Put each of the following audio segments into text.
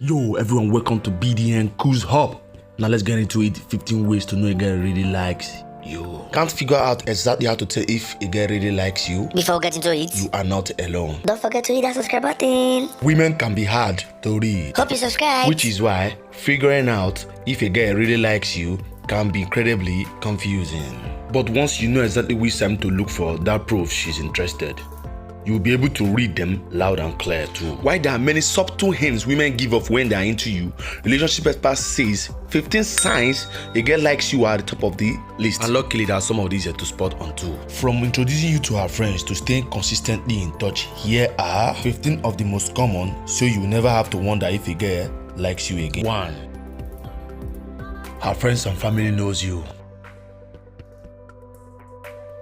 Yo, everyone, welcome to BDN Cool's Hub. Now let's get into it. 15 ways to know a girl really likes you. Can't figure out exactly how to tell if a girl really likes you? Before we get into it, you are not alone. don't forget to hit that subscribe button. Women can be hard to read. Hope you subscribe. Which is why figuring out if a girl really likes you can be incredibly confusing. But once you know exactly which sign to look for, that proves she's interested. You'll be able to read them loud and clear too. While there are many subtle hints women give off when they are into you, relationship expert says 15 signs a girl likes you are at the top of the list. And luckily there are some of these here to spot on too. From introducing you to her friends to staying consistently in touch, here are 15 of the most common, so you will never have to wonder if a girl likes you again. 1. Her friends and family knows you.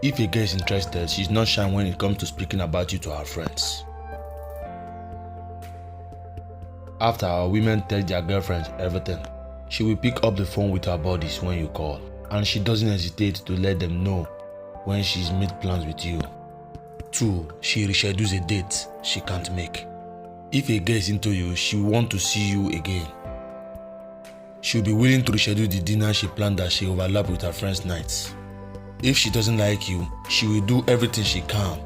If a girl is interested, she's not shy when it comes to speaking about you to her friends. After our women tell their girlfriends everything, she will pick up the phone with her buddies when you call, and she doesn't hesitate to let them know when she's made plans with you. 2. She reschedules a date she can't make. If a girl is into you, she will want to see you again. She'll be willing to reschedule the dinner she planned that she overlapped with her friends' nights. If she doesn't like you, she will do everything she can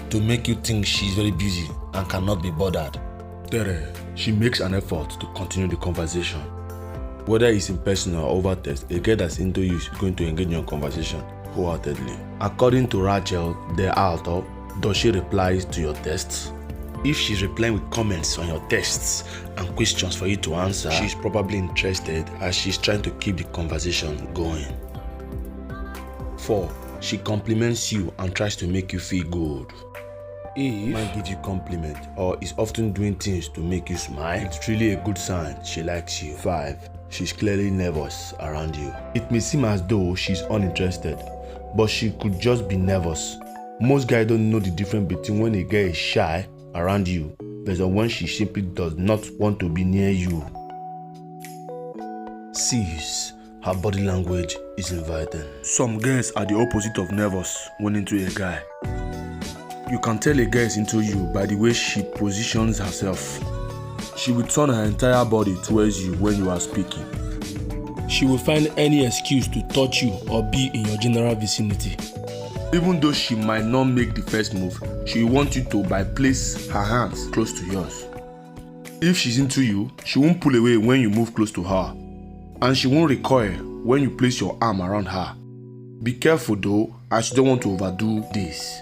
to make you think she's very busy and cannot be bothered. 3. She makes an effort to continue the conversation. Whether it's in person or over text, a girl that's into you is going to engage in your conversation wholeheartedly. According to Rachel, the author, does she reply to your texts? If she's replying with comments on your texts and questions for you to answer, she's probably interested as she's trying to keep the conversation going. 4. She compliments you and tries to make you feel good. If man gives you compliment or is often doing things to make you smile, it's really a good sign she likes you. 5. She's clearly nervous around you. It may seem as though she's uninterested, but she could just be nervous. Most guys don't know the difference between when a girl is shy around you versus when she simply does not want to be near you. 6. Her body language is inviting. Some girls are the opposite of nervous when into a guy. You can tell a girl is into you by the way she positions herself. She will turn her entire body towards you when you are speaking. She will find any excuse to touch you or be in your general vicinity. Even though she might not make the first move, she will want you to place her hands close to yours. If she's into you, she won't pull away when you move close to her. And she won't recoil when you place your arm around her. Be careful though, as you don't want to overdo this.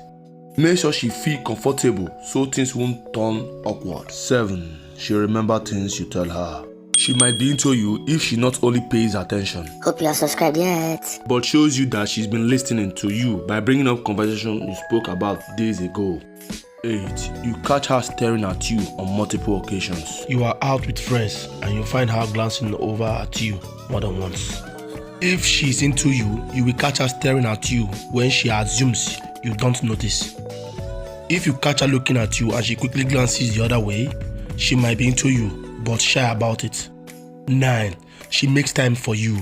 Make sure she feels comfortable so things won't turn awkward. 7. She remembers things you tell her. She might be into you if she not only pays attention, hope you are subscribed yet, but shows you that she's been listening to you by bringing up conversation you spoke about days ago. 8. You catch her staring at you on multiple occasions. You are out with friends and you find her glancing over at you more than once. If she's into you, you will catch her staring at you when she assumes you don't notice. If you catch her looking at you and she quickly glances the other way, she might be into you but shy about it. 9. She makes time for you.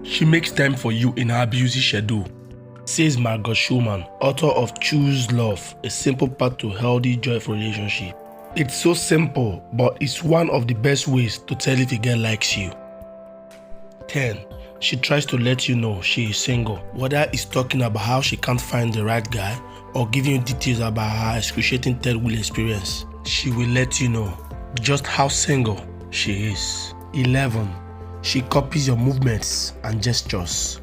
She makes time for you in her busy schedule. Says Margot Schumann, author of Choose Love, a simple path to healthy, joyful relationship. It's so simple, but it's one of the best ways to tell if a girl likes you. 10. She tries to let you know she is single, whether it's talking about how she can't find the right guy or giving you details about her excruciating third wheel experience. She will let you know just how single she is. 11. She copies your movements and gestures.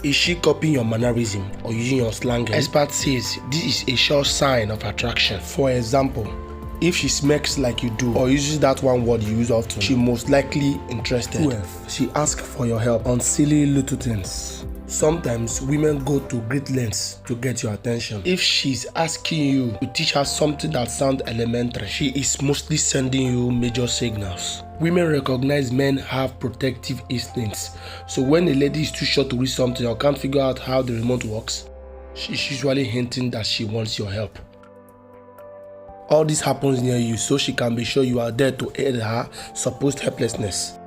Is she copying your mannerism or using your slang? Expert says this is a sure sign of attraction. For example, if she smacks like you do or uses that one word you use often, she most likely interested. 12. She asks for your help on silly little things. Sometimes women go to great lengths to get your attention. If she's asking you to teach her something that sounds elementary, she is mostly sending you major signals. Women recognize men have protective instincts, so when a lady is too short to read something or can't figure out how the remote works, she's usually hinting that she wants your help. All this happens near you so she can be sure you are there to aid her supposed helplessness.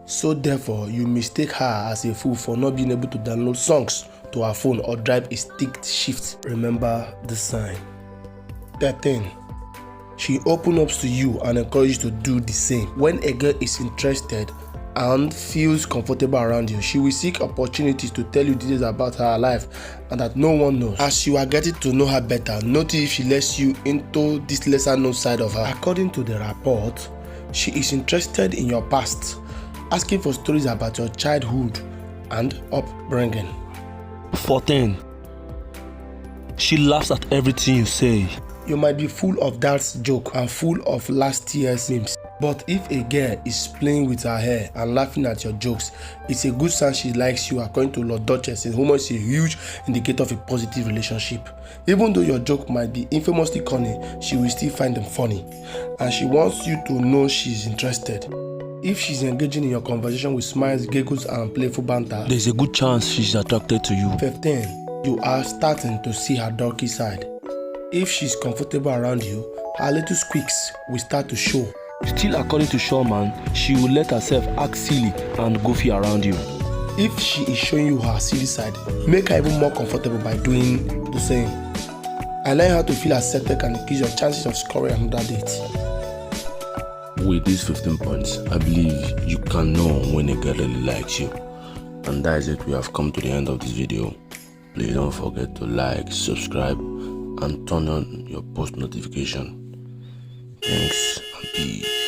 So therefore, you mistake her as a fool for not being able to download songs to her phone or drive a stick shift. Remember the sign. 13. She opens up to you and encourages you to do the same. When a girl is interested and feels comfortable around you, she will seek opportunities to tell you details about her life and that no one knows. As you are getting to know her better, notice if she lets you into this lesser known side of her. According to the report, she is interested in your past, asking for stories about your childhood and upbringing. 14. She laughs at everything you say. You might be full of dad's joke and full of last year's memes, but if a girl is playing with her hair and laughing at your jokes, it's a good sign she likes you. According to Lord Duchess, humor is a huge indicator of a positive relationship. Even though your joke might be infamously corny, she will still find them funny, and she wants you to know she's interested. If she's engaging in your conversation with smiles, giggles, and playful banter, There's a good chance she's attracted to you. 15. You are starting to see her dorky side. If she's comfortable around you, her little squeaks will start to show. Still, according to Showman, she will let herself act silly and goofy around you. If she is showing you her silly side, make her even more comfortable by doing the same. Allowing her to feel accepted can increase your chances of scoring another date. With these 15 points, I believe you can know when a girl really likes you. And that is it. We have come to the end of this video. Please don't forget to like, subscribe, and turn on your post notification. Thanks and peace.